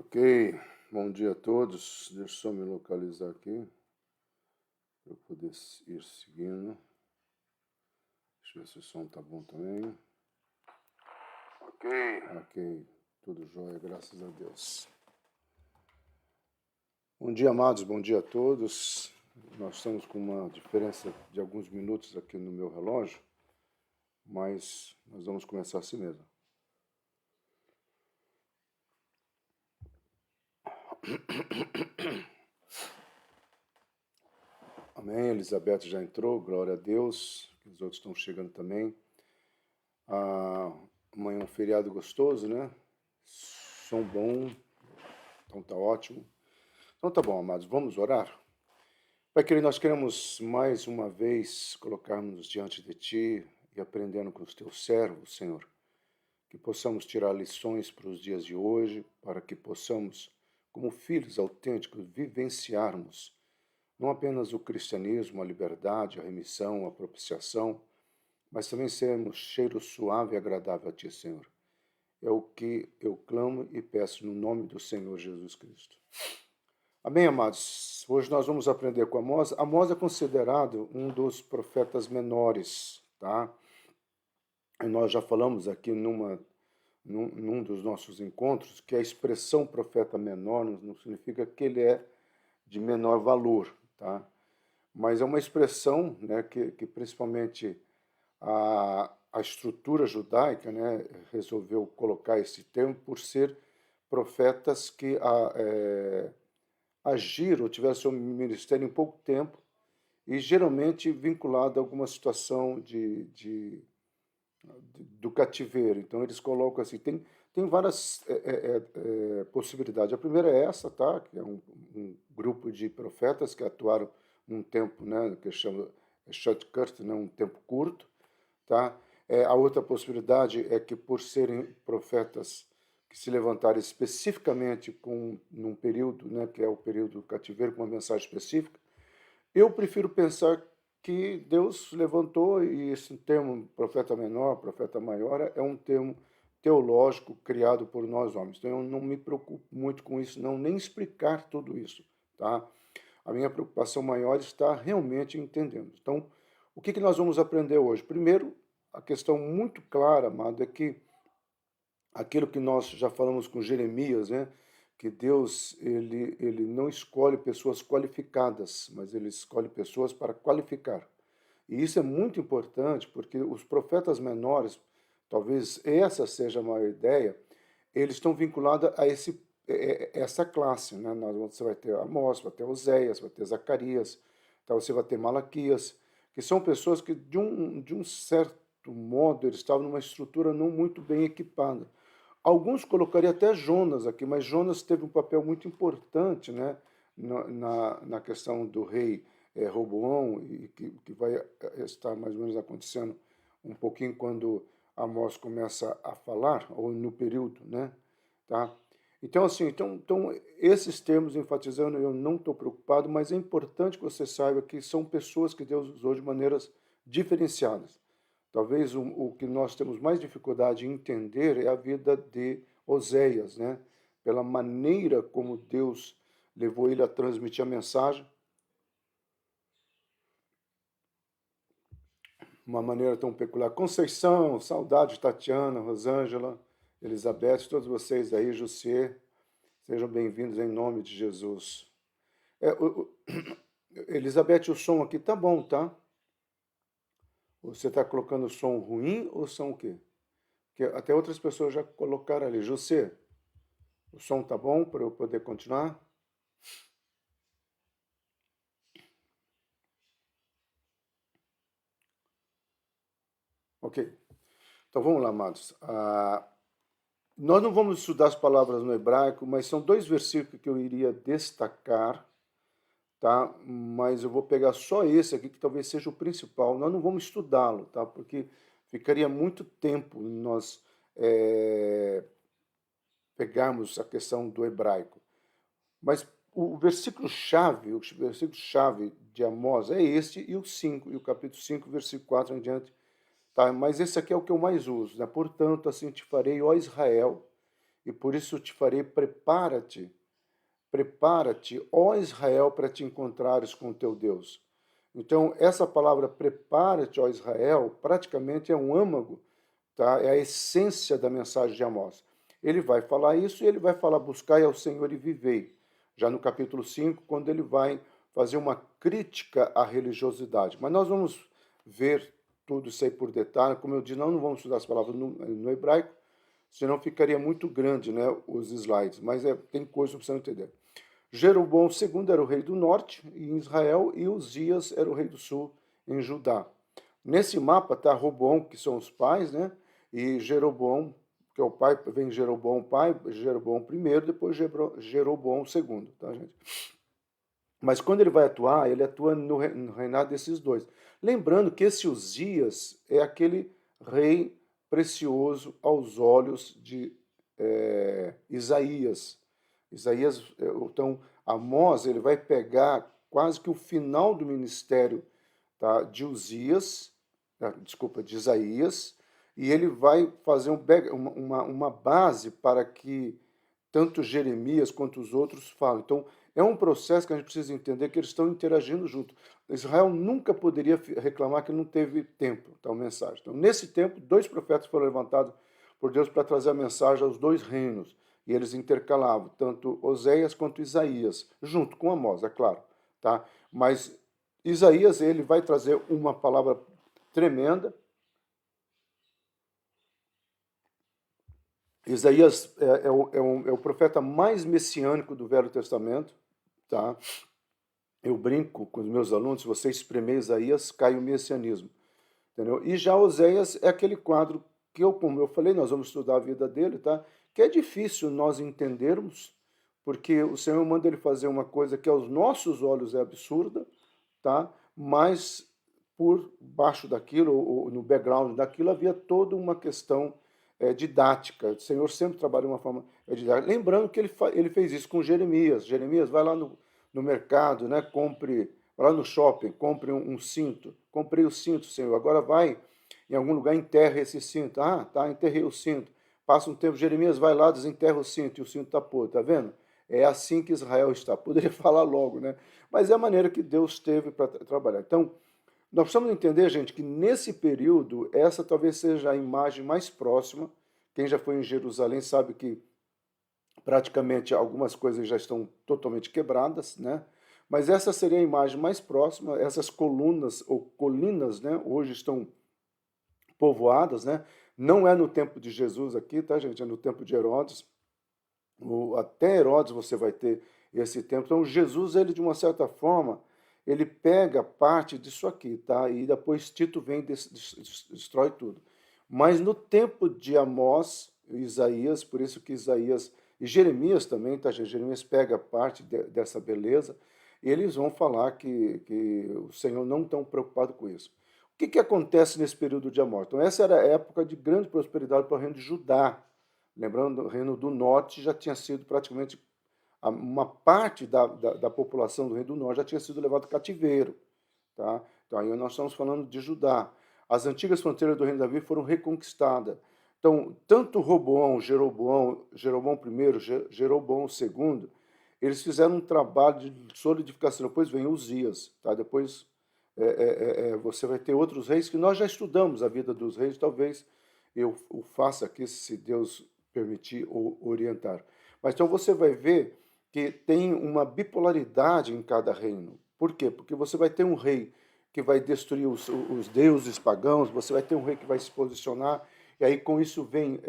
Ok, bom dia a todos. Deixa eu só me localizar aqui para eu poder ir seguindo. Deixa eu ver se o som tá bom também. Ok, tudo jóia, graças a Deus. Bom dia, amados, bom dia a todos. Nós estamos com uma diferença de alguns minutos aqui no meu relógio, mas nós vamos começar assim mesmo. Amém, Elizabeth já entrou, glória a Deus. Os outros estão chegando também. Amanhã é um feriado gostoso, né? Som bom, então tá ótimo. Então tá bom, amados, vamos orar? Pai querido, nós queremos mais uma vez colocar-nos diante de Ti e aprendendo com os Teus servos, Senhor, que possamos tirar lições para os dias de hoje, para que possamos, como filhos autênticos, vivenciarmos não apenas o cristianismo, a liberdade, a remissão, a propiciação, mas também sermos cheiro suave e agradável a Ti, Senhor. É o que eu clamo e peço no nome do Senhor Jesus Cristo. Amém, amados? Hoje nós vamos aprender com Amós. Amós é considerado um dos profetas menores, tá? E nós já falamos aqui num dos nossos encontros que a expressão profeta menor não significa que ele é de menor valor, tá? Mas é uma expressão, né, que principalmente a estrutura judaica, né, resolveu colocar esse termo por ser profetas que agiram, tiveram seu ministério em pouco tempo e geralmente vinculado a alguma situação do cativeiro. Então eles colocam assim, tem várias possibilidades. A primeira é essa, tá? Que é um grupo de profetas que atuaram num tempo, né, que chama shortcut, né, um tempo curto, tá? A outra possibilidade é que por serem profetas que se levantaram especificamente num período, né, que é o período do cativeiro, com uma mensagem específica, eu prefiro pensar que Deus levantou, e esse termo profeta menor, profeta maior, é um termo teológico criado por nós homens. Então eu não me preocupo muito com isso, não, nem explicar tudo isso, tá? A minha preocupação maior está realmente entendendo. Então, o que nós vamos aprender hoje? Primeiro, a questão muito clara, amado, é que aquilo que nós já falamos com Jeremias, né? Que Deus ele não escolhe pessoas qualificadas, mas ele escolhe pessoas para qualificar. E isso é muito importante porque os profetas menores, talvez essa seja a maior ideia, eles estão vinculados a essa classe, né? Você vai ter Amós, vai ter Oséias, vai ter Zacarias, então você vai ter Malaquias, que são pessoas que de um certo modo eles estavam numa estrutura não muito bem equipada. Alguns colocariam até Jonas aqui, mas Jonas teve um papel muito importante, né, na questão do rei Roboão, e que vai estar mais ou menos acontecendo um pouquinho quando Amós começa a falar, ou no período, né? Tá? Então, assim, então, esses termos enfatizando, eu não estou preocupado, mas é importante que você saiba que são pessoas que Deus usou de maneiras diferenciadas. Talvez o que nós temos mais dificuldade em entender é a vida de Oséias, né? Pela maneira como Deus levou ele a transmitir a mensagem, uma maneira tão peculiar. Conceição, saudade, Tatiana, Rosângela, Elizabeth, todos vocês aí, Jussier, sejam bem-vindos em nome de Jesus. Elizabeth, o som aqui tá bom, tá? Você está colocando som ruim ou som o quê? Porque até outras pessoas já colocaram ali. José, o som tá bom para eu poder continuar? Ok. Então vamos lá, amados. Nós não vamos estudar as palavras no hebraico, mas são dois versículos que eu iria destacar, tá? Mas eu vou pegar só esse aqui, que talvez seja o principal. Nós não vamos estudá-lo, tá? Porque ficaria muito tempo nós pegarmos a questão do hebraico. Mas o versículo-chave de Amós é este e o 5, e o capítulo 5, versículo 4 em diante. Tá? Mas esse aqui é o que eu mais uso. Né? Portanto, assim te farei, ó Israel, e por isso te farei, prepara-te, ó Israel, para te encontrares com o teu Deus. Então, essa palavra prepara-te, ó Israel, praticamente é um âmago, tá? É a essência da mensagem de Amós. Ele vai falar isso e ele vai falar: buscai ao Senhor e vivei. Já no capítulo 5, quando ele vai fazer uma crítica à religiosidade. Mas nós vamos ver tudo isso aí por detalhe. Como eu disse, nós não vamos estudar as palavras no hebraico, senão ficaria muito grande, né, os slides. Mas tem coisa para você entender. Jeroboão II era o rei do norte, em Israel, e Uzias era o rei do sul, em Judá. Nesse mapa está Roboão, que são os pais, né? E Jeroboão, que é o pai, vem Jeroboão pai, Jeroboão primeiro, depois Jeroboão segundo, tá, gente? Mas quando ele vai atuar, ele atua no reinado desses dois. Lembrando que esse Uzias é aquele rei precioso aos olhos de Isaías. Isaías, então, Amós, ele vai pegar quase que o final do ministério, tá, de Uzias, desculpa, de Isaías, e ele vai fazer uma base para que tanto Jeremias quanto os outros falam. Então, é um processo que a gente precisa entender que eles estão interagindo junto. Israel nunca poderia reclamar que não teve tempo, tal mensagem. Então, nesse tempo, dois profetas foram levantados por Deus para trazer a mensagem aos dois reinos. E eles intercalavam, tanto Oséias quanto Isaías, junto com Amós, é claro. Tá? Mas Isaías, ele vai trazer uma palavra tremenda. Isaías é o profeta mais messiânico do Velho Testamento, tá? Eu brinco com os meus alunos: se você espremer Isaías, cai o messianismo, entendeu? E já Oséias é aquele quadro que como eu falei, nós vamos estudar a vida dele, tá? Que é difícil nós entendermos, porque o Senhor manda ele fazer uma coisa que aos nossos olhos é absurda, tá? Mas por baixo daquilo, ou no background daquilo, havia toda uma questão didática. O Senhor sempre trabalha de uma forma didática. Lembrando que ele fez isso com Jeremias. Jeremias, vai lá no mercado, né? Vai lá no shopping, compre um cinto. Comprei o cinto, Senhor. Agora vai em algum lugar, enterra esse cinto. Ah, tá, enterrei o cinto. Passa um tempo, Jeremias vai lá, desenterra o cinto, e o cinto está podre, tá vendo? É assim que Israel está. Poderia falar logo, né? Mas é a maneira que Deus teve para trabalhar. Então, nós precisamos entender, gente, que nesse período, essa talvez seja a imagem mais próxima. Quem já foi em Jerusalém sabe que praticamente algumas coisas já estão totalmente quebradas, né? Mas essa seria a imagem mais próxima. Essas colunas ou colinas, né, hoje estão povoadas, né? Não é no tempo de Jesus aqui, tá, gente? É no tempo de Herodes. Até Herodes você vai ter esse tempo. Então, Jesus, ele de uma certa forma, ele pega parte disso aqui, tá? E depois Tito vem e destrói tudo. Mas no tempo de Amós, Isaías, por isso que Isaías e Jeremias também, tá? Jeremias pega parte dessa beleza, e eles vão falar que o Senhor não está preocupado com isso. O que acontece nesse período de Amós? Então, essa era a época de grande prosperidade para o reino de Judá. Lembrando, o reino do norte já tinha sido praticamente uma parte da população do reino do norte já tinha sido levado cativeiro. Tá? Então, aí nós estamos falando de Judá. As antigas fronteiras do reino de Davi foram reconquistadas. Então, tanto Roboão, Jeroboão I, Jeroboão II, eles fizeram um trabalho de solidificação. Depois vem Uzias, tá? Depois você vai ter outros reis que nós já estudamos a vida dos reis, talvez eu o faça aqui, se Deus permitir ou orientar. Mas então você vai ver que tem uma bipolaridade em cada reino. Por quê? Porque você vai ter um rei que vai destruir os deuses pagãos, você vai ter um rei que vai se posicionar, e aí com isso vem.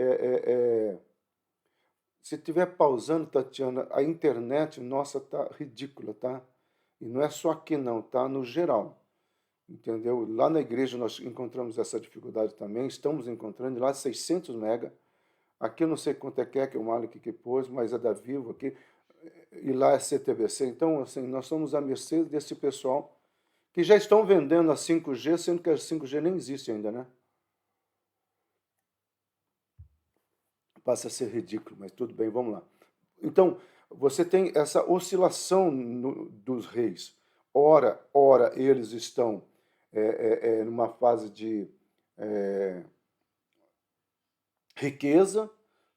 Se estiver pausando, Tatiana, a internet, nossa, tá ridícula, tá? E não é só aqui não, tá? No geral, entendeu? Lá na igreja nós encontramos essa dificuldade também, estamos encontrando lá 600 mega. Aqui eu não sei quanto é que o Malik que pôs, mas é da Vivo aqui, e lá é CTBC. Então, assim, nós estamos à mercê desse pessoal que já estão vendendo a 5G, sendo que a 5G nem existe ainda, né? Passa a ser ridículo, mas tudo bem, vamos lá. Então, você tem essa oscilação dos reis. Ora eles estão numa fase de riqueza,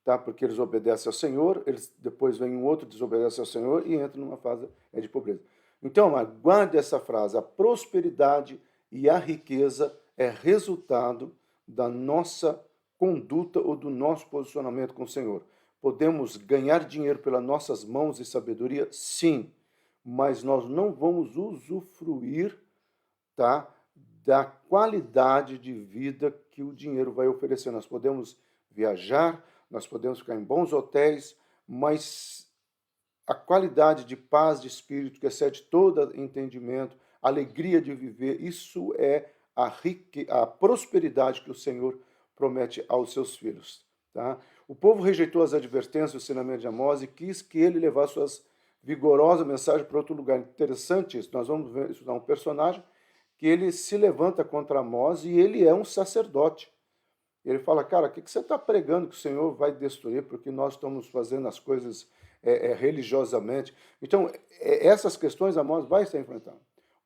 tá? Porque eles obedecem ao Senhor, eles, depois vem um outro, desobedece ao Senhor e entra numa fase de pobreza. Então, guarde essa frase: a prosperidade e a riqueza é resultado da nossa conduta ou do nosso posicionamento com o Senhor. Podemos ganhar dinheiro pelas nossas mãos e sabedoria? Sim, mas nós não vamos usufruir, tá, da qualidade de vida que o dinheiro vai oferecer. Nós podemos viajar, nós podemos ficar em bons hotéis, mas a qualidade de paz de espírito que excede todo entendimento, alegria de viver, isso é a prosperidade que o Senhor promete aos seus filhos. Tá? O povo rejeitou as advertências do ensinamento de Amós e quis que ele levasse suas vigorosas mensagens para outro lugar. Interessante isso. Nós vamos estudar um personagem que ele se levanta contra Amós e ele é um sacerdote. Ele fala: cara, o que você está pregando que o Senhor vai destruir porque nós estamos fazendo as coisas religiosamente? Então, essas questões Amós vai estar enfrentando.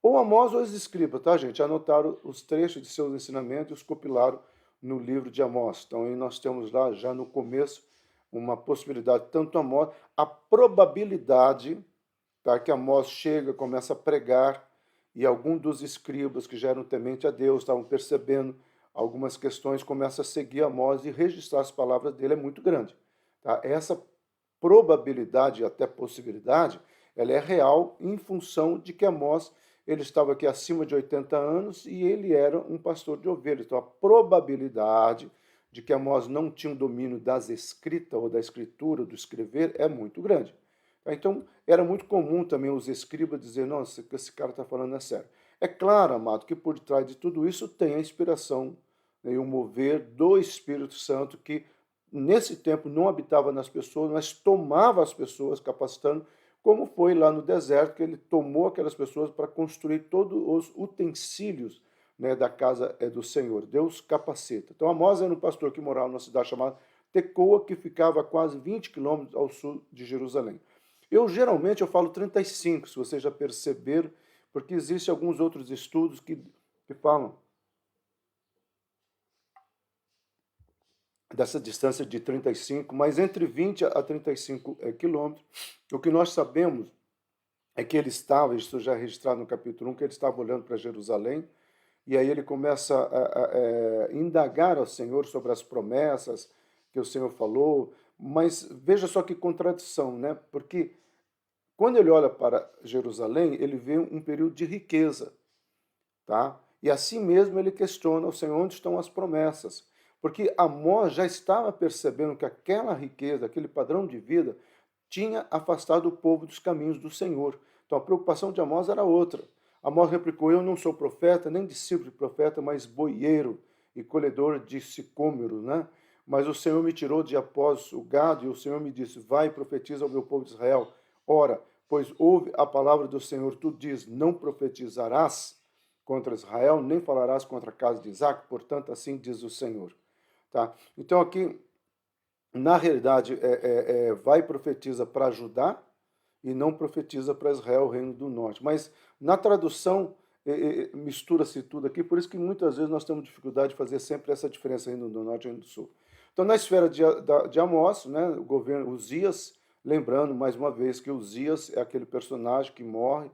Ou Amós ou os escribas, tá, gente? Anotaram os trechos de seus ensinamentos e os compilaram no livro de Amós. Então, aí nós temos lá, já no começo, uma possibilidade, tanto Amós, a probabilidade, tá, que Amós chega, começa a pregar, e algum dos escribas que já eram temente a Deus, estavam percebendo algumas questões, começa a seguir Amós e registrar as palavras dele é muito grande. Tá? Essa probabilidade, até possibilidade, ela é real em função de que Amós ele estava aqui acima de 80 anos e ele era um pastor de ovelhas. Então, a probabilidade de que Amós não tinha um domínio das escritas ou da escritura, do escrever, é muito grande. Então, era muito comum também os escribas dizer: nossa, o que esse cara está falando é sério. É claro, amado, que por trás de tudo isso tem a inspiração, né, e o mover do Espírito Santo, que nesse tempo não habitava nas pessoas, mas tomava as pessoas, capacitando, como foi lá no deserto, que ele tomou aquelas pessoas para construir todos os utensílios, né, da casa do Senhor. Deus capacita. Então, Amós era um pastor que morava numa cidade chamada Tecoa, que ficava a quase 20 quilômetros ao sul de Jerusalém. Geralmente eu falo 35, se vocês já perceberam, porque existem alguns outros estudos que falam dessa distância de 35, mas entre 20 a 35 quilômetros. O que nós sabemos é que ele estava, isso já é registrado no capítulo 1, que ele estava olhando para Jerusalém, e aí ele começa a indagar ao Senhor sobre as promessas que o Senhor falou, mas veja só que contradição, né? Porque quando ele olha para Jerusalém, ele vê um período de riqueza, tá? E assim mesmo ele questiona o Senhor: onde estão as promessas? Porque Amós já estava percebendo que aquela riqueza, aquele padrão de vida, tinha afastado o povo dos caminhos do Senhor. Então a preocupação de Amós era outra. Amós replicou: eu não sou profeta, nem discípulo de profeta, mas boieiro e colhedor de sicômoros, né? Mas o Senhor me tirou de após o gado, e o Senhor me disse: vai e profetiza ao meu povo de Israel. Ora, pois ouve a palavra do Senhor, tu diz: não profetizarás contra Israel, nem falarás contra a casa de Isaac, portanto, assim diz o Senhor. Tá? Então, aqui, na realidade, vai e profetiza para Judá e não profetiza para Israel, o reino do norte. Mas, na tradução, mistura-se tudo aqui, por isso que muitas vezes nós temos dificuldade de fazer sempre essa diferença, reino do norte e reino do sul. Então, na esfera de Amós, né, o governo Uzias, lembrando mais uma vez que Uzias é aquele personagem que morre,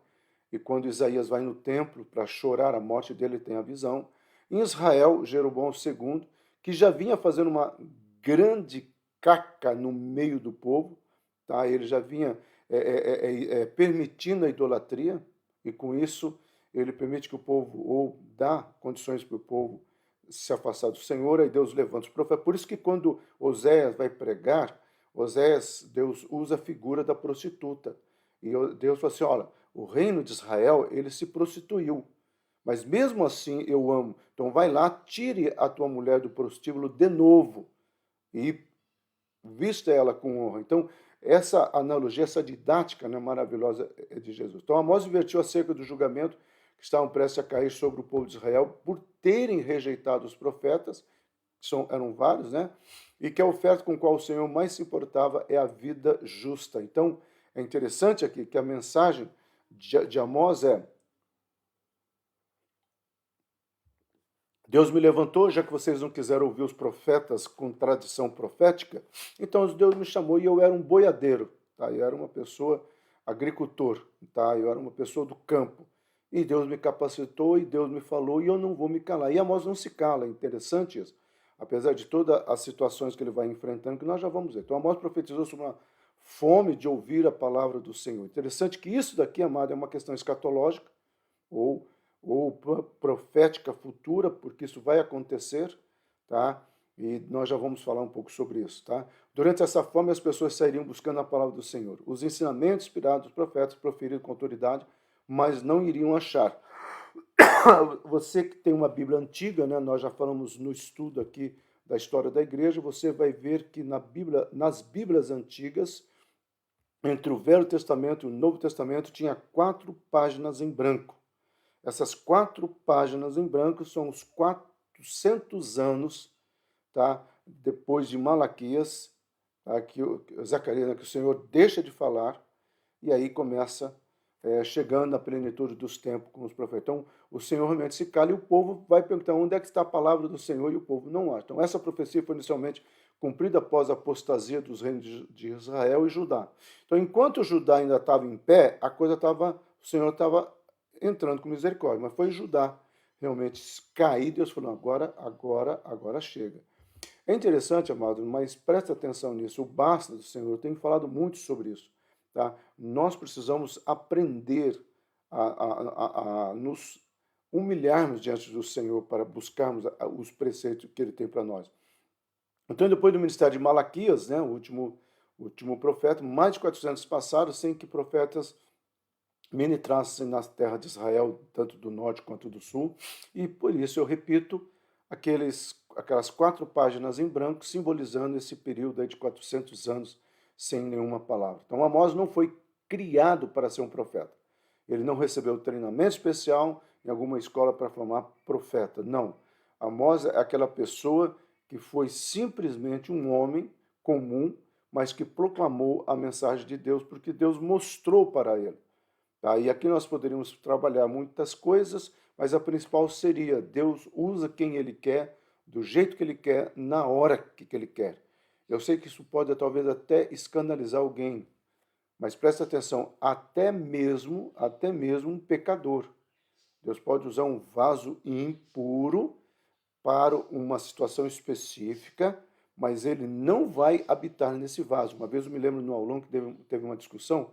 e quando Isaías vai no templo para chorar a morte dele, tem a visão. Em Israel, Jeroboão II, que já vinha fazendo uma grande caca no meio do povo, tá? Ele já vinha permitindo a idolatria, e com isso ele permite que o povo, ou dá condições para o povo se afastar do Senhor, aí Deus levanta os profetas. Por isso que quando Oséias vai pregar, Deus usa a figura da prostituta. E Deus fala assim: olha, o reino de Israel, ele se prostituiu, mas mesmo assim eu amo. Então vai lá, tire a tua mulher do prostíbulo de novo e vista ela com honra. Então, essa analogia, essa didática, né, maravilhosa de Jesus. Então, Amós invertiu acerca do julgamento que estavam prestes a cair sobre o povo de Israel por terem rejeitado os profetas, eram vários, né? E que a oferta com a qual o Senhor mais se importava é a vida justa. Então, é interessante aqui que a mensagem de Amós é: Deus me levantou, já que vocês não quiseram ouvir os profetas com tradição profética, então Deus me chamou e eu era um boiadeiro, tá? Eu era uma pessoa agricultor, tá? Eu era uma pessoa do campo. E Deus me capacitou e Deus me falou e eu não vou me calar. E Amós não se cala, é interessante isso. Apesar de todas as situações que ele vai enfrentando, que nós já vamos ver. Então Amós profetizou sobre uma fome de ouvir a palavra do Senhor. Interessante que isso daqui, amado, é uma questão escatológica, ou, ou profética futura, porque isso vai acontecer, tá? E nós já vamos falar um pouco sobre isso, tá? Durante essa fome, as pessoas sairiam buscando a palavra do Senhor. Os ensinamentos inspirados dos profetas proferidos com autoridade, mas não iriam achar. Você que tem uma Bíblia antiga, né? Nós já falamos no estudo aqui da história da igreja, você vai ver que na Bíblia, nas Bíblias antigas, entre o Velho Testamento e o Novo Testamento, tinha 4 páginas em branco. Essas 4 páginas em branco são os 400 anos, tá, depois de Malaquias, tá, que Zacarias, que o Senhor deixa de falar, e aí começa chegando na plenitude dos tempos com os profetas. Então, o Senhor realmente se cala e o povo vai perguntar onde é que está a palavra do Senhor, e o povo não acha. Então, essa profecia foi inicialmente cumprida após a apostasia dos reinos de Israel e Judá. Então, enquanto Judá ainda estava em pé, a coisa estava, o Senhor estava entrando com misericórdia, mas foi Judá realmente cair, Deus falou, agora chega. É interessante, amado, mas presta atenção nisso, o basta do Senhor, eu tenho falado muito sobre isso, tá? Nós precisamos aprender a nos humilharmos diante do Senhor para buscarmos os preceitos que Ele tem para nós. Então, depois do ministério de Malaquias, né, o último profeta, mais de 400 anos passaram sem que profetas ministrassem na terra de Israel, tanto do norte quanto do sul, e por isso eu repito aquelas 4 páginas em branco, simbolizando esse período aí de 400 anos sem nenhuma palavra. Então, Amós não foi criado para ser um profeta. Ele não recebeu treinamento especial em alguma escola para formar profeta. Não. Amós é aquela pessoa que foi simplesmente um homem comum, mas que proclamou a mensagem de Deus, porque Deus mostrou para ele. Tá? E aqui nós poderíamos trabalhar muitas coisas, mas a principal seria: Deus usa quem Ele quer, do jeito que Ele quer, na hora que Ele quer. Eu sei que isso pode talvez até escandalizar alguém, mas presta atenção, até mesmo um pecador. Deus pode usar um vaso impuro para uma situação específica, mas Ele não vai habitar nesse vaso. Uma vez eu me lembro no aulão que teve uma discussão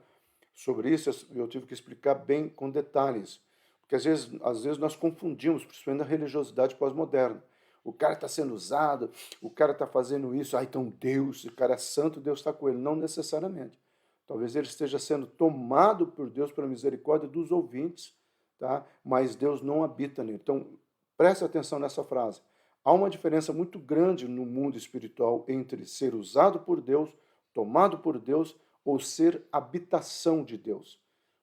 sobre isso, eu tive que explicar bem com detalhes, porque às vezes nós confundimos, principalmente na religiosidade pós-moderna. O cara está sendo usado, o cara está fazendo isso, então Deus, o cara é santo, Deus está com ele. Não necessariamente. Talvez ele esteja sendo tomado por Deus pela misericórdia dos ouvintes, tá? Mas Deus não habita nele. Então, preste atenção nessa frase. Há uma diferença muito grande no mundo espiritual entre ser usado por Deus, tomado por Deus, ou ser habitação de Deus.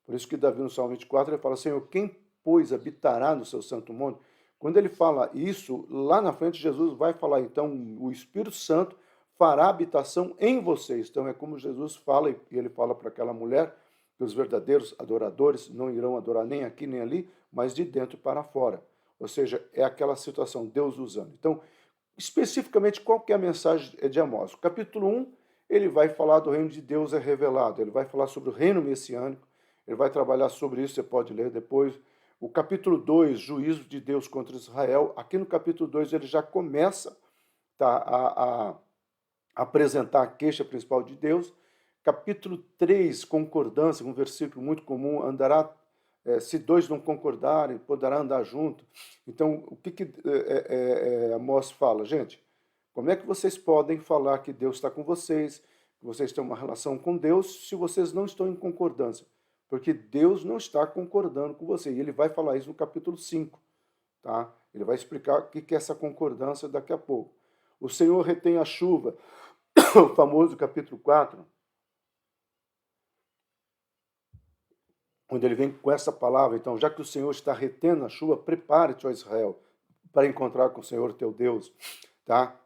Por isso que Davi, no Salmo 24, ele fala, Senhor, quem, pois, habitará no seu santo monte? Quando ele fala isso, lá na frente, Jesus vai falar, então, o Espírito Santo fará habitação em vocês. Então, é como Jesus fala, e ele fala para aquela mulher, que os verdadeiros adoradores não irão adorar nem aqui nem ali, mas de dentro para fora. Ou seja, é aquela situação, Deus usando. Então, especificamente, qual que é a mensagem de Amós? O capítulo 1, ele vai falar do reino de Deus é revelado, ele vai falar sobre o reino messiânico, ele vai trabalhar sobre isso, você pode ler depois. O capítulo 2, juízo de Deus contra Israel, aqui no capítulo 2 ele já começa a apresentar a queixa principal de Deus. Capítulo 3, concordância, um versículo muito comum, andará, se dois não concordarem, poderá andar junto. Então, o que Amós fala? Gente, como é que vocês podem falar que Deus está com vocês, que vocês têm uma relação com Deus, se vocês não estão em concordância? Porque Deus não está concordando com você. E ele vai falar isso no capítulo 5. Tá? Ele vai explicar o que é essa concordância daqui a pouco. O Senhor retém a chuva, o famoso capítulo 4, onde ele vem com essa palavra. Então, já que o Senhor está retendo a chuva, prepare-te, ó Israel, para encontrar com o Senhor teu Deus. Tá?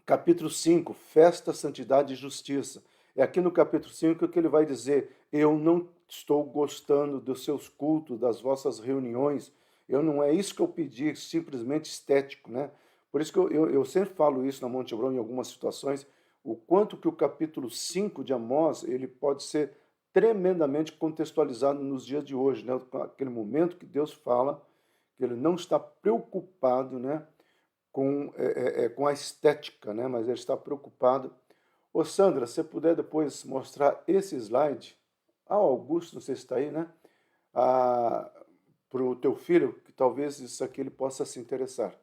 Capítulo 5, festa, santidade e justiça. É aqui no capítulo 5 que ele vai dizer, eu não estou gostando dos seus cultos, das vossas reuniões, Eu não é isso que eu pedi, simplesmente estético, né? Por isso que eu sempre falo isso na Monte Hebron em algumas situações, o quanto que o capítulo 5 de Amós, ele pode ser tremendamente contextualizado nos dias de hoje, né? Aquele momento que Deus fala que ele não está preocupado, né, com a estética, né, mas ele está preocupado. Ô Sandra, se você puder depois mostrar esse slide, Augusto, não sei se está aí, né, para o teu filho, que talvez isso aqui ele possa se interessar.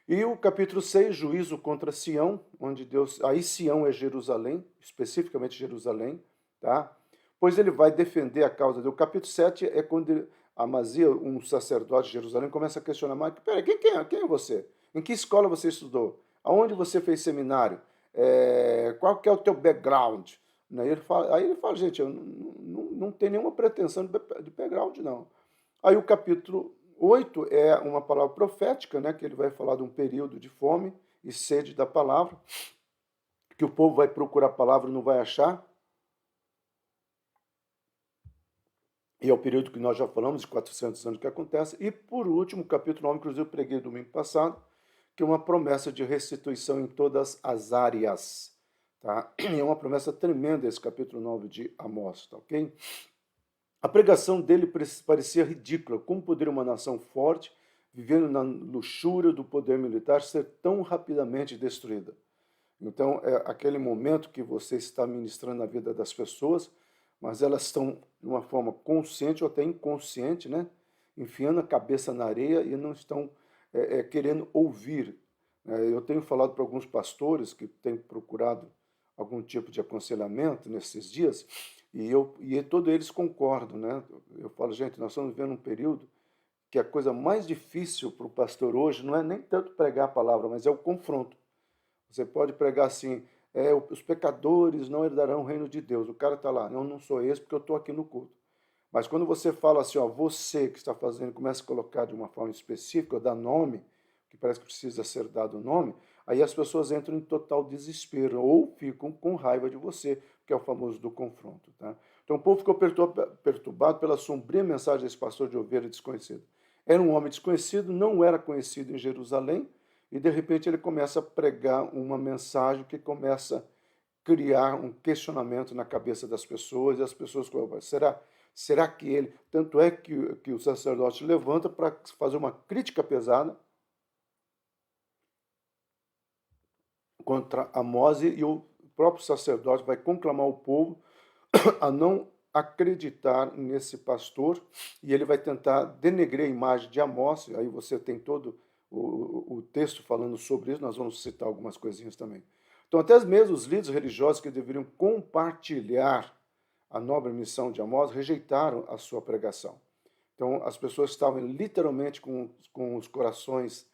E o capítulo 6, juízo contra Sião, onde Deus, aí Sião é Jerusalém, especificamente Jerusalém, tá? Pois ele vai defender a causa dele. O capítulo 7 é quando Amazia, um sacerdote de Jerusalém, começa a questionar, mas peraí, quem é você? Em que escola você estudou? Aonde você fez seminário? Qual que é o teu background? Né? Aí ele fala, gente, eu não tenho nenhuma pretensão de background, não. Aí o capítulo 8 é uma palavra profética, né, que ele vai falar de um período de fome e sede da palavra, que o povo vai procurar a palavra e não vai achar. E é o período que nós já falamos, de 400 anos que acontece. E, por último, o capítulo 9, inclusive eu preguei domingo passado, que é uma promessa de restituição em todas as áreas. Tá? E é uma promessa tremenda esse capítulo 9 de Amós, tá ok? A pregação dele parecia ridícula. Como poderia uma nação forte, vivendo na luxúria do poder militar, ser tão rapidamente destruída? Então, é aquele momento que você está ministrando na vida das pessoas, mas elas estão de uma forma consciente ou até inconsciente, né? Enfiando a cabeça na areia e não estão querendo ouvir. Eu tenho falado para alguns pastores que têm procurado algum tipo de aconselhamento nesses dias, e todos eles concordam, né? Eu falo, gente, nós estamos vivendo um período que a coisa mais difícil para o pastor hoje não é nem tanto pregar a palavra, mas é o confronto. Você pode pregar assim, os pecadores não herdarão o reino de Deus. O cara está lá, eu não sou esse porque eu estou aqui no culto. Mas quando você fala assim, ó, você que está fazendo, começa a colocar de uma forma específica, dar nome, que parece que precisa ser dado nome, aí as pessoas entram em total desespero ou ficam com raiva de você, que é o famoso do confronto. Tá? Então o povo ficou perturbado pela sombria mensagem desse pastor de ovelha desconhecido. Era um homem desconhecido, não era conhecido em Jerusalém, e de repente ele começa a pregar uma mensagem que começa a criar um questionamento na cabeça das pessoas, e as pessoas falam, será que ele... Tanto é que o sacerdote levanta para fazer uma crítica pesada contra Amós, e o próprio sacerdote vai conclamar o povo a não acreditar nesse pastor, e ele vai tentar denegrir a imagem de Amós. Aí você tem todo o texto falando sobre isso, nós vamos citar algumas coisinhas também. Então, até mesmo os líderes religiosos que deveriam compartilhar a nobre missão de Amós rejeitaram a sua pregação. Então, as pessoas estavam literalmente com os corações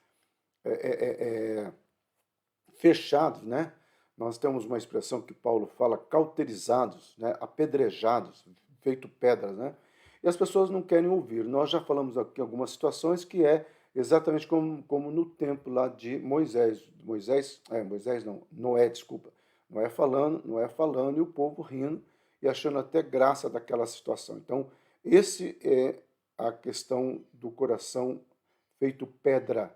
fechados, né? Nós temos uma expressão que Paulo fala, cauterizados, né? Apedrejados, feito pedras, né? E as pessoas não querem ouvir. Nós já falamos aqui algumas situações que é exatamente como no tempo lá de Moisés. Moisés não, Noé, desculpa. Noé falando e o povo rindo e achando até graça daquela situação. Então, esse é a questão do coração feito pedra.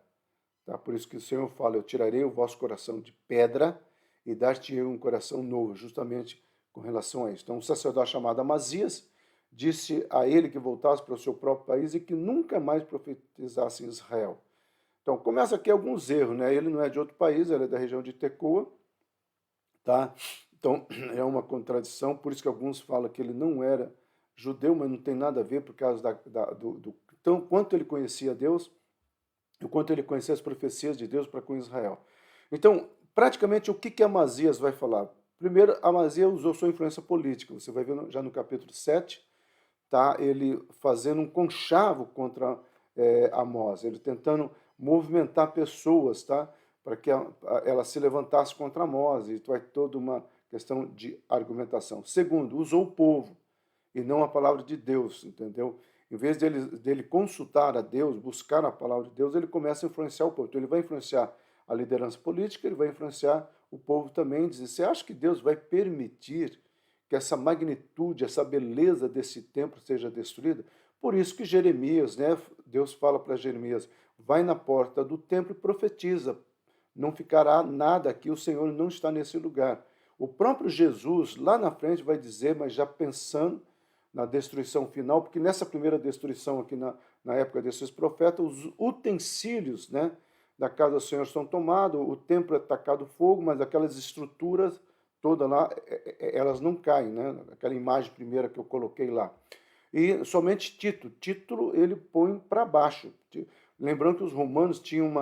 Tá? Por isso que o Senhor fala, eu tirarei o vosso coração de pedra e dar-te um coração novo, justamente com relação a isso. Então, um sacerdote chamado Amazias disse a ele que voltasse para o seu próprio país e que nunca mais profetizasse em Israel. Então, começa aqui alguns erros, né? Ele não é de outro país, ele é da região de Tecoa, tá? Então, é uma contradição, por isso que alguns falam que ele não era judeu, mas não tem nada a ver por causa do então, quanto ele conhecia Deus, o quanto ele conhecia as profecias de Deus para com Israel. Então, praticamente, o que Amazias vai falar? Primeiro, Amazias usou sua influência política. Você vai ver já no capítulo 7, tá? Ele fazendo um conchavo contra Amós, ele tentando movimentar pessoas, tá? Para que ela se levantasse contra Amós. E vai toda uma questão de argumentação. Segundo, usou o povo e não a palavra de Deus, entendeu? Em vez dele consultar a Deus, buscar a palavra de Deus, ele começa a influenciar o povo. Então, ele vai influenciar a liderança política, ele vai influenciar o povo também. Dizer, você acha que Deus vai permitir que essa magnitude, essa beleza desse templo seja destruída? Por isso que Jeremias, né, Deus fala para Jeremias, vai na porta do templo e profetiza, não ficará nada aqui, o Senhor não está nesse lugar. O próprio Jesus, lá na frente, vai dizer, mas já pensando na destruição final, porque nessa primeira destruição aqui na época desses profetas, os utensílios, né, da casa do Senhor são tomados, o templo é tacado fogo, mas aquelas estruturas todas lá, elas não caem, né? Aquela imagem primeira que eu coloquei lá. E somente título ele põe para baixo. Lembrando que os romanos tinham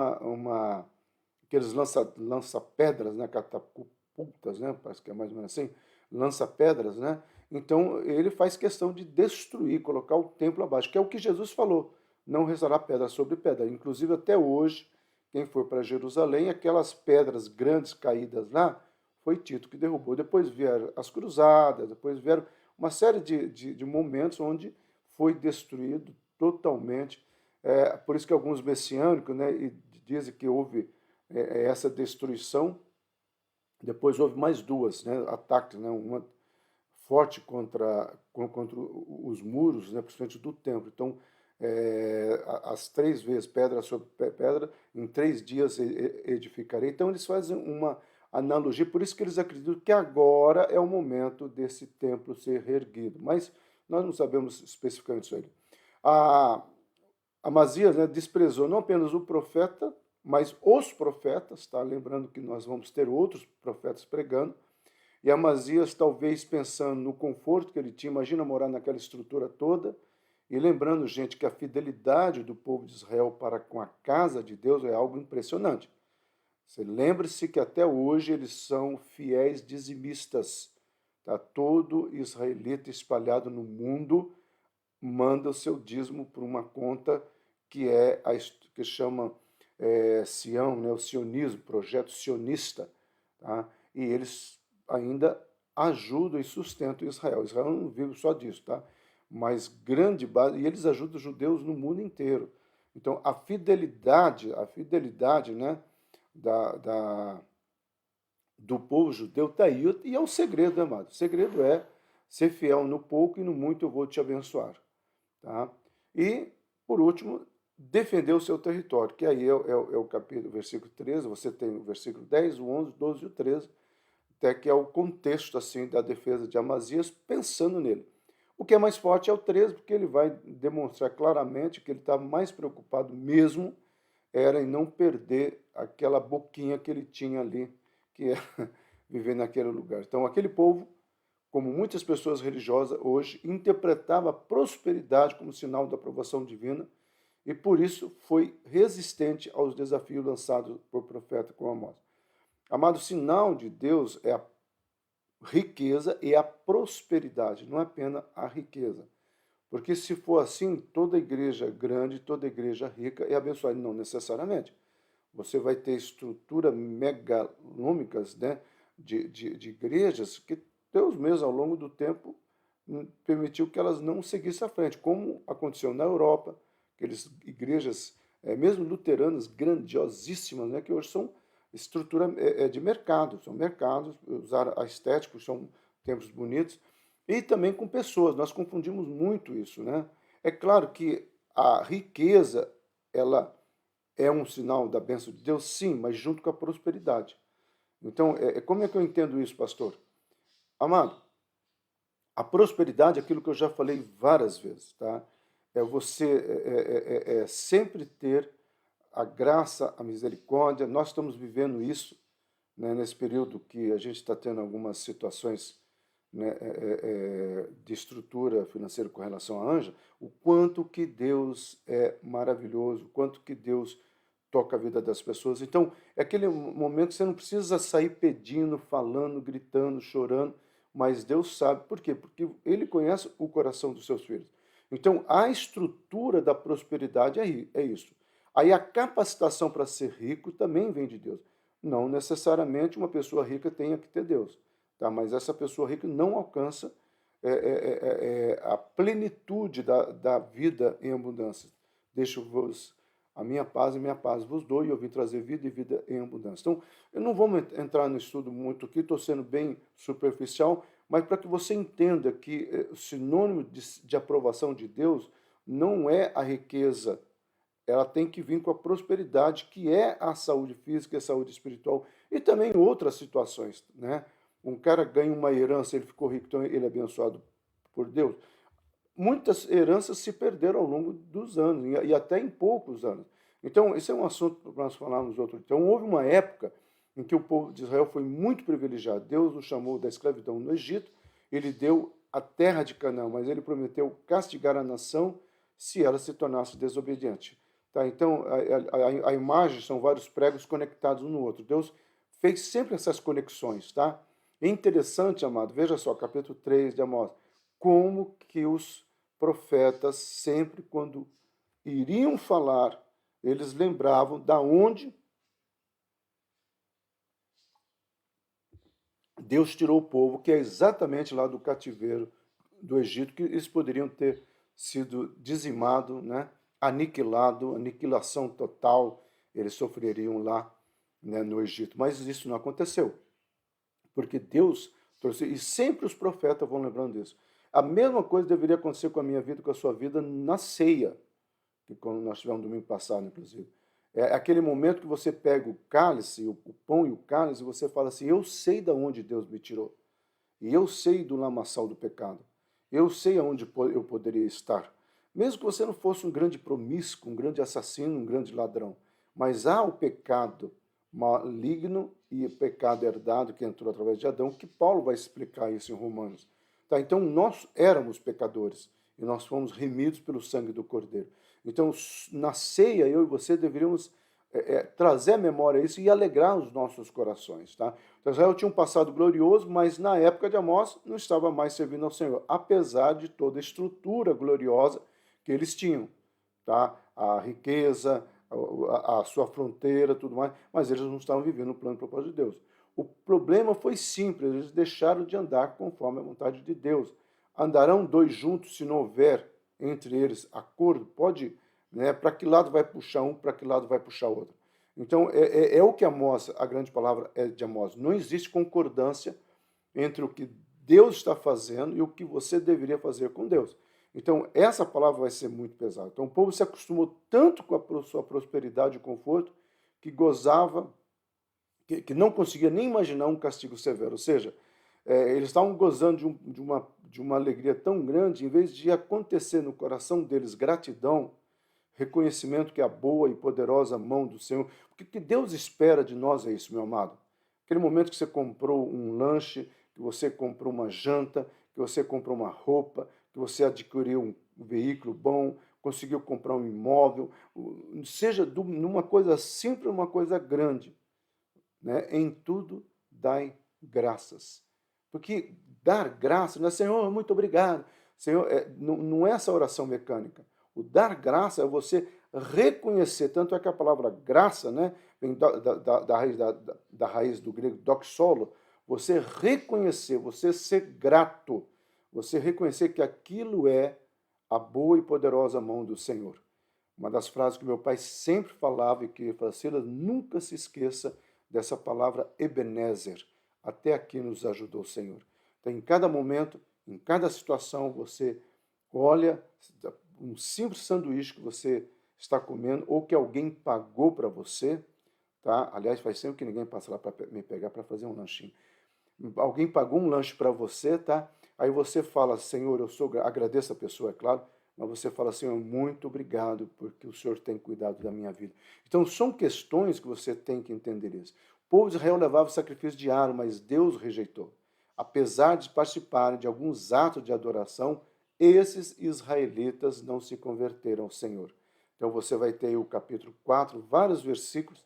aqueles lança-pedras, né? Catapultas, né? Parece que é mais ou menos assim, lança-pedras, né? Então ele faz questão de destruir, colocar o templo abaixo, que é o que Jesus falou, não restará pedra sobre pedra. Inclusive até hoje, quem for para Jerusalém, aquelas pedras grandes caídas lá, foi Tito que derrubou. Depois vieram as cruzadas, depois vieram uma série de momentos onde foi destruído totalmente. Por isso que alguns messiânicos, né, dizem que houve essa destruição. Depois houve mais duas, né, ataques, né, uma forte contra os muros, né, principalmente do templo. Então, as 3 vezes, pedra sobre pedra, em 3 dias edificarei. Então, eles fazem uma analogia, por isso que eles acreditam que agora é o momento desse templo ser reerguido. Mas nós não sabemos especificamente isso aí. A Amazias, né, desprezou não apenas o profeta, mas os profetas, tá? Lembrando que nós vamos ter outros profetas pregando, e Amazias, talvez pensando no conforto que ele tinha, imagina morar naquela estrutura toda, e lembrando, gente, que a fidelidade do povo de Israel para com a casa de Deus é algo impressionante. Você lembre-se que até hoje eles são fiéis dizimistas. Tá? Todo israelita espalhado no mundo manda o seu dízimo por uma conta que é que chama Sião, né? O sionismo, projeto sionista. Tá? E eles ainda ajudam e sustentam Israel. Israel não vive só disso, tá? Mas grande base, e eles ajudam os judeus no mundo inteiro. Então, a fidelidade, né, da, do povo judeu está aí. E é o segredo, amado. O segredo é ser fiel no pouco e no muito eu vou te abençoar. Tá? E, por último, defender o seu território, que aí é o capítulo, versículo 13, você tem o versículo 10, o 11, o 12 e o 13, até que é o contexto assim da defesa de Amazias, pensando nele. O que é mais forte é o 13, porque ele vai demonstrar claramente que ele estava mais preocupado mesmo era em não perder aquela boquinha que ele tinha ali, que é viver naquele lugar. Então, aquele povo, como muitas pessoas religiosas hoje, interpretava a prosperidade como sinal da aprovação divina e, por isso, foi resistente aos desafios lançados por profeta como Amós. Amado, o sinal de Deus é a riqueza e a prosperidade, não é apenas a riqueza. Porque se for assim, toda igreja grande, toda igreja rica é abençoada. Não necessariamente. Você vai ter estruturas megalômicas, né, de igrejas que Deus mesmo, ao longo do tempo, permitiu que elas não seguissem à frente, como aconteceu na Europa, aquelas igrejas, mesmo luteranas, grandiosíssimas, né, que hoje são estrutura de mercado, são mercados, usar a estética, são templos bonitos, e também com pessoas. Nós confundimos muito isso, né? É claro que a riqueza, ela é um sinal da bênção de Deus, sim, mas junto com a prosperidade. Então, como é que eu entendo isso, pastor? Amado, a prosperidade é aquilo que eu já falei várias vezes, tá? É você sempre ter a graça, a misericórdia. Nós estamos vivendo isso, né, nesse período que a gente está tendo algumas situações, né, de estrutura financeira com relação à Anja, o quanto que Deus é maravilhoso, o quanto que Deus toca a vida das pessoas. Então, é aquele momento que você não precisa sair pedindo, falando, gritando, chorando, mas Deus sabe. Por quê? Porque Ele conhece o coração dos seus filhos. Então, a estrutura da prosperidade é isso. Aí a capacitação para ser rico também vem de Deus. Não necessariamente uma pessoa rica tenha que ter Deus, tá? Mas essa pessoa rica não alcança a plenitude da vida em abundância. Deixo-vos a minha paz vos dou, e eu vim trazer vida e vida em abundância. Então, eu não vou entrar no estudo muito aqui, estou sendo bem superficial, mas para que você entenda que o sinônimo de aprovação de Deus não é a riqueza, ela tem que vir com a prosperidade, que é a saúde física e a saúde espiritual, e também outras situações, né? Um cara ganha uma herança, ele ficou rico, então ele é abençoado por Deus. Muitas heranças se perderam ao longo dos anos, e até em poucos anos. Então, esse é um assunto para nós falarmos outro. Então, houve uma época em que o povo de Israel foi muito privilegiado. Deus o chamou da escravidão no Egito, ele deu a terra de Canaã, mas ele prometeu castigar a nação se ela se tornasse desobediente. Tá? Então, a imagem são vários pregos conectados um no outro. Deus fez sempre essas conexões. Tá? É interessante, amado, veja só, capítulo 3 de Amós, como que os profetas, sempre quando iriam falar, eles lembravam da onde Deus tirou o povo, que é exatamente lá do cativeiro do Egito, que eles poderiam ter sido dizimado, né? Aniquilado, aniquilação total, eles sofreriam lá, né, no Egito. Mas isso não aconteceu, porque Deus trouxe, e sempre os profetas vão lembrando disso. A mesma coisa deveria acontecer com a minha vida, com a sua vida, na ceia, que quando nós tivemos domingo passado, inclusive. É aquele momento que você pega o cálice, o pão e o cálice, e você fala assim, eu sei de onde Deus me tirou. E eu sei do lamaçal do pecado. Eu sei aonde eu poderia estar. Mesmo que você não fosse um grande promíscuo, um grande assassino, um grande ladrão. Mas há o pecado maligno e o pecado herdado que entrou através de Adão, que Paulo vai explicar isso em Romanos. Tá? Então, nós éramos pecadores e nós fomos remidos pelo sangue do Cordeiro. Então, na ceia, eu e você deveríamos trazer à memória isso e alegrar os nossos corações. Tá? Então, Israel tinha um passado glorioso, mas na época de Amós não estava mais servindo ao Senhor, apesar de toda a estrutura gloriosa que eles tinham. Tá? A riqueza, a sua fronteira, tudo mais, mas eles não estavam vivendo o plano e propósito de Deus. O problema foi simples, eles deixaram de andar conforme a vontade de Deus. Andarão dois juntos se não houver entre eles acordo? Pode, né? Para que lado vai puxar um, para que lado vai puxar outro? Então, é o que Amós, a grande palavra é de Amós. Não existe concordância entre o que Deus está fazendo e o que você deveria fazer com Deus. Então, essa palavra vai ser muito pesada. Então, o povo se acostumou tanto com a sua prosperidade e conforto que gozava, que não conseguia nem imaginar um castigo severo. Ou seja, eles estavam gozando de uma alegria tão grande, em vez de acontecer no coração deles gratidão, reconhecimento que é a boa e poderosa mão do Senhor. O que Deus espera de nós é isso, meu amado. Aquele momento que você comprou um lanche, que você comprou uma janta, que você comprou uma roupa, que você adquiriu um veículo bom, conseguiu comprar um imóvel, seja numa coisa simples, uma coisa grande, né? Em tudo dai graças. Porque dar graça não é Senhor, muito obrigado. Senhor, não é essa oração mecânica. O dar graça é você reconhecer, tanto é que a palavra graça, né, vem da raiz do grego doxolo, você reconhecer, você ser grato, você reconhecer que aquilo é a boa e poderosa mão do Senhor. Uma das frases que meu pai sempre falava e que ele falava, Silas, nunca se esqueça dessa palavra Ebenezer. Até aqui nos ajudou o Senhor. Então, em cada momento, em cada situação, você olha um simples sanduíche que você está comendo ou que alguém pagou para você, tá? Aliás, faz sempre que ninguém passa lá para me pegar para fazer um lanchinho. Alguém pagou um lanche para você, tá? Aí você fala, Senhor, agradeço a pessoa, é claro, mas você fala, Senhor, muito obrigado porque o Senhor tem cuidado da minha vida. Então, são questões que você tem que entender isso. O povo de Israel levava sacrifício diário, mas Deus rejeitou. Apesar de participarem de alguns atos de adoração, esses israelitas não se converteram ao Senhor. Então, você vai ter aí o capítulo 4, vários versículos,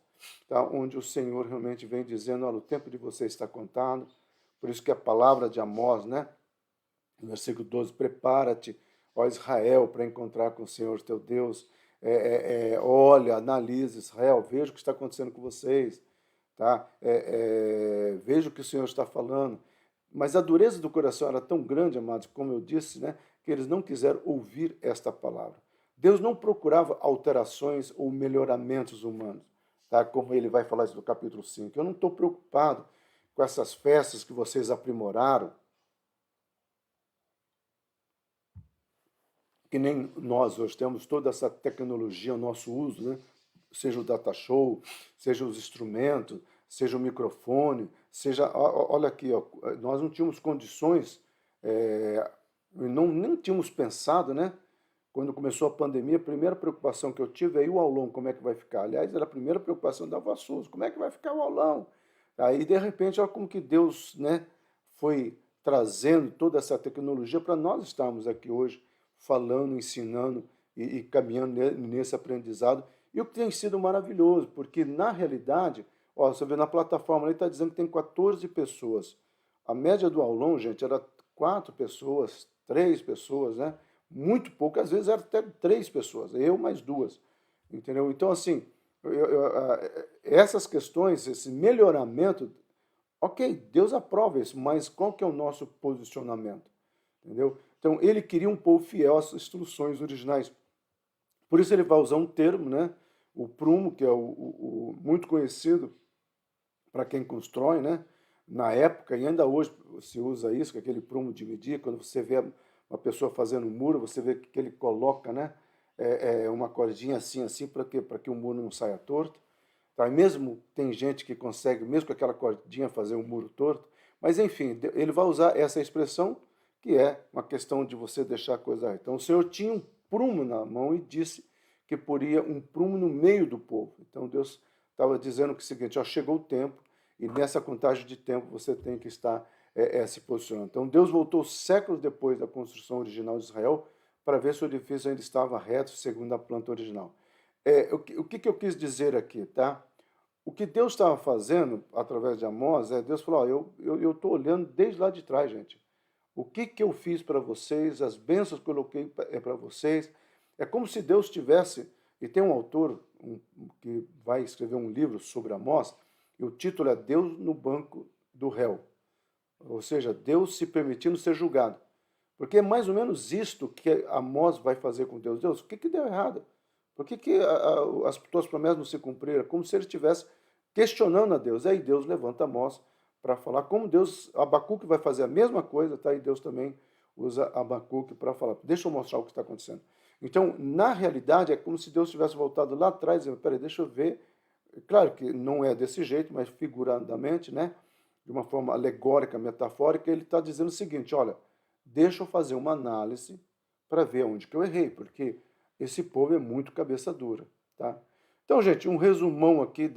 tá, onde o Senhor realmente vem dizendo, olha, o tempo de você está contado. Por isso que a palavra de Amós, né, no versículo 12, prepara-te, ó Israel, para encontrar com o Senhor teu Deus. Olha, analisa Israel, veja o que está acontecendo com vocês, tá? Veja o que o Senhor está falando. Mas a dureza do coração era tão grande, amados, como eu disse, né, que eles não quiseram ouvir esta palavra. Deus não procurava alterações ou melhoramentos humanos, tá? Como ele vai falar isso no capítulo 5. Eu não estou preocupado com essas festas que vocês aprimoraram, que nem nós hoje temos toda essa tecnologia ao nosso uso, né? Seja o data show, seja os instrumentos, seja o microfone, seja, olha aqui, ó, nós não tínhamos condições, nem tínhamos pensado, né? Quando começou a pandemia, a primeira preocupação que eu tive é e o aulão, como é que vai ficar? Aliás, era a primeira preocupação da Vassos, como é que vai ficar o aulão? Aí, de repente, olha como que Deus, né, foi trazendo toda essa tecnologia para nós estarmos aqui hoje, falando, ensinando e caminhando nesse aprendizado. E o que tem sido maravilhoso, porque na realidade, ó, você vê na plataforma ali, está dizendo que tem 14 pessoas. A média do aulão, gente, era 4 pessoas, 3 pessoas, né? Muito pouco, às vezes era até 3 pessoas, eu mais 2, entendeu? Então, assim, essas questões, esse melhoramento, ok, Deus aprova isso, mas qual que é o nosso posicionamento, entendeu? Então, ele queria um povo fiel às instruções originais. Por isso ele vai usar um termo, né? O prumo, que é o muito conhecido para quem constrói, né? Na época, e ainda hoje se usa isso, que é aquele prumo de medir, quando você vê uma pessoa fazendo um muro, você vê que ele coloca, né? Uma cordinha assim, assim, para que o muro não saia torto. Tá? E mesmo tem gente que consegue, mesmo com aquela cordinha, fazer um muro torto. Mas, enfim, ele vai usar essa expressão, que é uma questão de você deixar a coisa. Então, o Senhor tinha um prumo na mão e disse que poria um prumo no meio do povo. Então, Deus estava dizendo que é o seguinte, ó, chegou o tempo, e nessa contagem de tempo você tem que estar se posicionando. Então, Deus voltou séculos depois da construção original de Israel para ver se o edifício ainda estava reto segundo a planta original. O que eu quis dizer aqui, tá? O que Deus estava fazendo através de Amós Deus falou, ó, eu estou olhando desde lá de trás, gente. O que eu fiz para vocês, as bênçãos que eu coloquei para vocês. É como se Deus tivesse, e tem um autor que vai escrever um livro sobre Amós, e o título é Deus no banco do réu. Ou seja, Deus se permitindo ser julgado. Porque é mais ou menos isto que Amós vai fazer com Deus. Deus, o que deu errado? Por que as tuas promessas não se cumpriram? Como se ele estivesse questionando a Deus. Aí Deus levanta Amós para falar como Deus, Abacuque vai fazer a mesma coisa, tá? E Deus também usa Abacuque para falar. Deixa eu mostrar o que está acontecendo. Então, na realidade, é como se Deus tivesse voltado lá atrás e dizendo, peraí, deixa eu ver. Claro que não é desse jeito, mas figuradamente, né? De uma forma alegórica, metafórica, ele está dizendo o seguinte, olha, deixa eu fazer uma análise para ver onde que eu errei, porque esse povo é muito cabeça dura, tá? Então, gente, um resumão aqui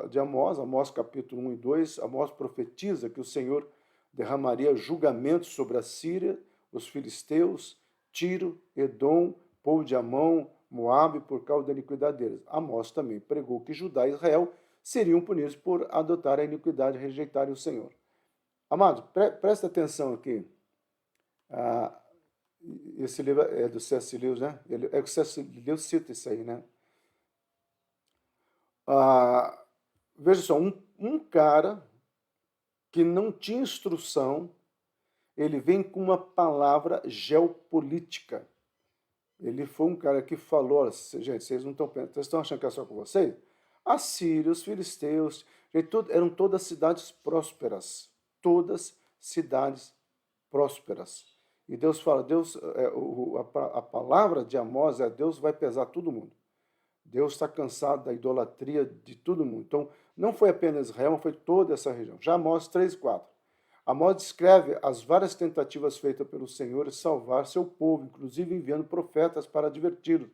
de Amós, Amós capítulo 1 e 2, Amós profetiza que o Senhor derramaria julgamento sobre a Síria, os filisteus, Tiro, Edom, povo de Amon, Moabe, por causa da iniquidade deles. Amós também pregou que Judá e Israel seriam punidos por adotar a iniquidade e rejeitarem o Senhor. Amados, presta atenção aqui. Esse livro é do C.S. Lewis, né? O C.S. Lewis cita isso aí, né? Veja só, um cara que não tinha instrução, ele vem com uma palavra geopolítica. Ele foi um cara que falou, gente, vocês não estão pensando, vocês estão achando que é só com vocês? Assírios, filisteus, gente, eram todas cidades prósperas. Todas cidades prósperas. E Deus fala, a palavra de Amós é Deus vai pesar todo mundo. Deus está cansado da idolatria de todo mundo. Então, não foi apenas Israel, mas foi toda essa região. Já Amós 3, 4. Amós descreve as várias tentativas feitas pelo Senhor de salvar seu povo, inclusive enviando profetas para adverti-lo,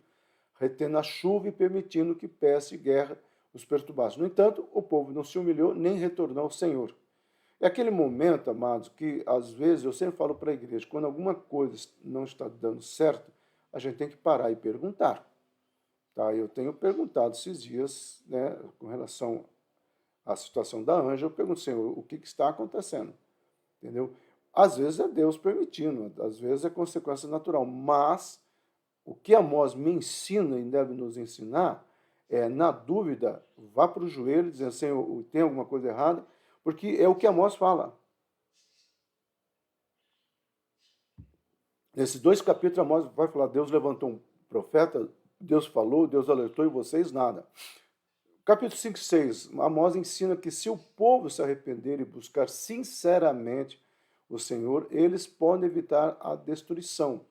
retendo a chuva e permitindo que peste e guerra os perturbassem. No entanto, o povo não se humilhou nem retornou ao Senhor. É aquele momento, amados, que às vezes eu sempre falo para a igreja, quando alguma coisa não está dando certo, a gente tem que parar e perguntar. Tá? Eu tenho perguntado esses dias, né, com relação à situação da Ângela, eu pergunto, Senhor, o que está acontecendo? Entendeu? Às vezes é Deus permitindo, às vezes é consequência natural, mas o que Amós me ensina e deve nos ensinar é, na dúvida, vá para o joelho dizendo, Senhor, tem alguma coisa errada? Porque é o que Amós fala. Nesses 2 capítulos, Amós vai falar, Deus levantou um profeta, Deus falou, Deus alertou e vocês nada. Capítulo 5 e 6, Amós ensina que se o povo se arrepender e buscar sinceramente o Senhor, eles podem evitar a destruição.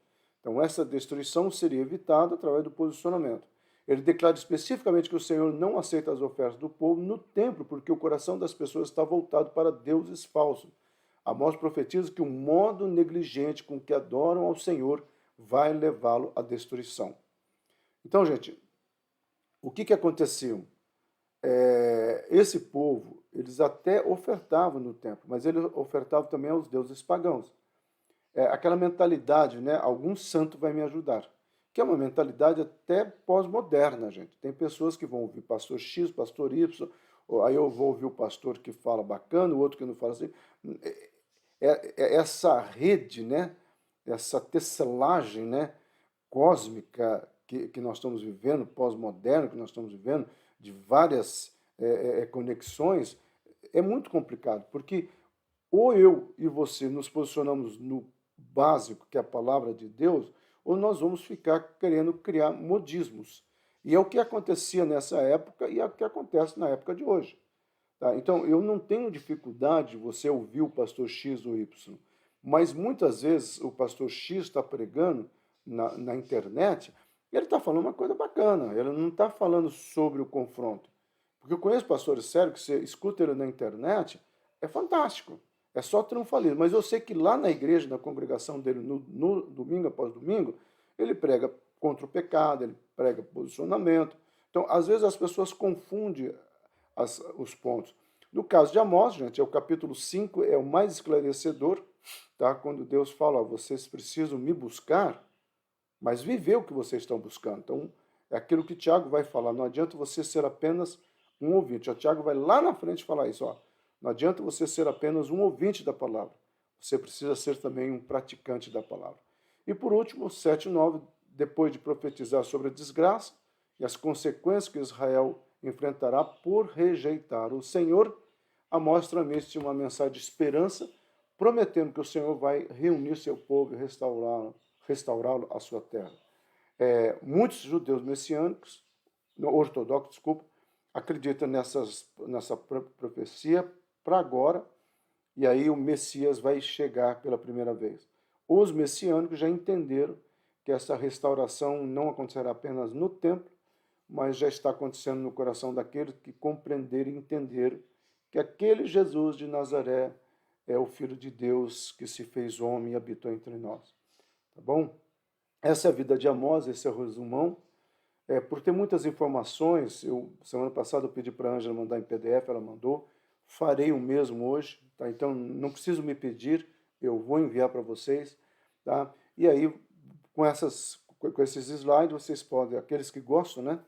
Então, essa destruição seria evitada através do posicionamento. Ele declara especificamente que o Senhor não aceita as ofertas do povo no templo, porque o coração das pessoas está voltado para deuses falsos. Amós profetiza que o modo negligente com que adoram ao Senhor vai levá-lo à destruição. Então, gente, o que aconteceu? Esse povo, eles até ofertavam no templo, mas eles ofertavam também aos deuses pagãos. Aquela mentalidade, né? Algum santo vai me ajudar. Que é uma mentalidade até pós-moderna, gente. Tem pessoas que vão ouvir pastor X, pastor Y, aí eu vou ouvir o pastor que fala bacana, o outro que não fala assim. Essa rede, né? Essa tecelagem, né? Cósmica que nós estamos vivendo, pós-moderno que nós estamos vivendo, de várias conexões, é muito complicado, porque ou eu e você nos posicionamos no básico, que é a palavra de Deus, ou nós vamos ficar querendo criar modismos. E é o que acontecia nessa época e é o que acontece na época de hoje. Tá? Então, eu não tenho dificuldade de você ouvir o pastor X ou Y, mas muitas vezes o pastor X está pregando na internet, ele está falando uma coisa bacana, ele não está falando sobre o confronto. Porque eu conheço pastores sérios que você escuta ele na internet, é fantástico, é só triunfalismo. Mas eu sei que lá na igreja, na congregação dele, no domingo após domingo, ele prega contra o pecado, ele prega posicionamento. Então, às vezes as pessoas confundem os pontos. No caso de Amós, gente, é o capítulo 5, é o mais esclarecedor, tá? Quando Deus fala, ó, vocês precisam me buscar, mas viver o que vocês estão buscando. Então, é aquilo que Tiago vai falar, não adianta você ser apenas um ouvinte. O Tiago vai lá na frente falar isso, ó. Não adianta você ser apenas um ouvinte da palavra. Você precisa ser também um praticante da palavra. E por último, 7 e 9, depois de profetizar sobre a desgraça e as consequências que Israel enfrentará por rejeitar o Senhor, Amós transmite uma mensagem de esperança, prometendo que o Senhor vai reunir seu povo e restaurá-lo à sua terra. Muitos judeus messiânicos, ortodoxos, desculpa, acreditam nessa profecia para agora, e aí o Messias vai chegar pela primeira vez. Os messiânicos já entenderam que essa restauração não acontecerá apenas no templo, mas já está acontecendo no coração daqueles que compreenderam e entenderam que aquele Jesus de Nazaré é o Filho de Deus que se fez homem e habitou entre nós. Tá bom? Essa é a vida de Amós, esse é o resumão. Por ter muitas informações, semana passada eu pedi para a Ângela mandar em PDF, ela mandou. Farei o mesmo hoje, tá? Então não preciso me pedir, eu vou enviar para vocês. Tá? E aí, com esses slides, vocês podem, aqueles que gostam, né?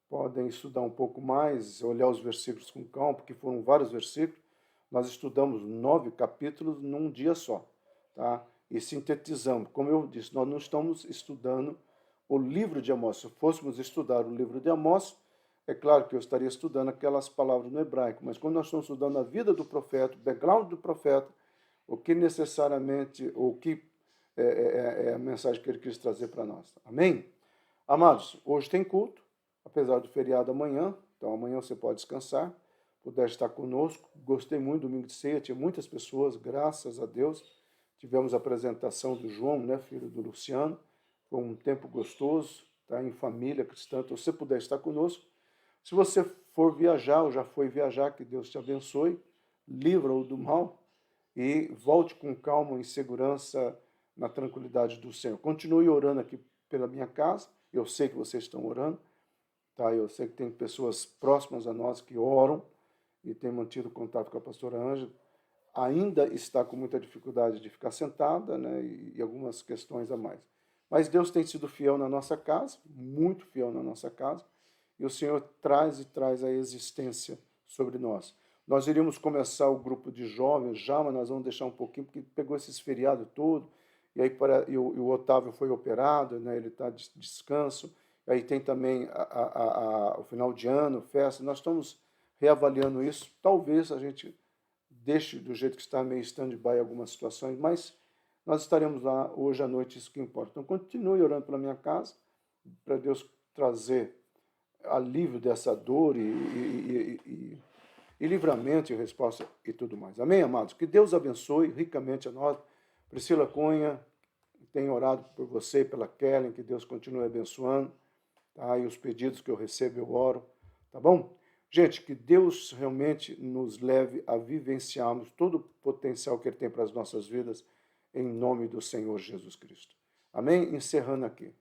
Podem estudar um pouco mais, olhar os versículos com calma, porque foram vários versículos. Nós estudamos 9 capítulos num dia só, tá? E sintetizamos. Como eu disse, nós não estamos estudando o livro de Amós. Se fôssemos estudar o livro de Amós, é claro que eu estaria estudando aquelas palavras no hebraico, mas quando nós estamos estudando a vida do profeta, o background do profeta, o que necessariamente, o que é a mensagem que ele quis trazer para nós. Amém? Amados, hoje tem culto, apesar do feriado amanhã, então amanhã você pode descansar, puder estar conosco. Gostei muito do domingo de ceia, tinha muitas pessoas, graças a Deus. Tivemos a apresentação do João, né, filho do Luciano. Foi um tempo gostoso, tá, em família cristã. Então, se você puder estar conosco. Se você for viajar ou já foi viajar, que Deus te abençoe, livra-o do mal e volte com calma, em segurança, na tranquilidade do Senhor. Continue orando aqui pela minha casa. Eu sei que vocês estão orando. Tá? Eu sei que tem pessoas próximas a nós que oram e têm mantido contato com a pastora Ângela. Ainda está com muita dificuldade de ficar sentada, né, e algumas questões a mais. Mas Deus tem sido fiel na nossa casa, muito fiel na nossa casa, e o Senhor traz a existência sobre nós. Nós iríamos começar o grupo de jovens já, mas nós vamos deixar um pouquinho, porque pegou esses feriados todo, e aí o Otávio foi operado, né, ele está de descanso, aí tem também o final de ano, festa, nós estamos reavaliando isso, talvez a gente deixe do jeito que está, meio stand-by algumas situações, mas nós estaremos lá hoje à noite, isso que importa. Então, continue orando pela minha casa, para Deus trazer alívio dessa dor e livramento e resposta e tudo mais. Amém, amados? Que Deus abençoe ricamente a nós. Priscila Cunha, tenho orado por você e pela Kellen, que Deus continue abençoando, tá? E os pedidos que eu recebo eu oro, tá bom? Gente, que Deus realmente nos leve a vivenciarmos todo o potencial que Ele tem para as nossas vidas, em nome do Senhor Jesus Cristo. Amém? Encerrando aqui.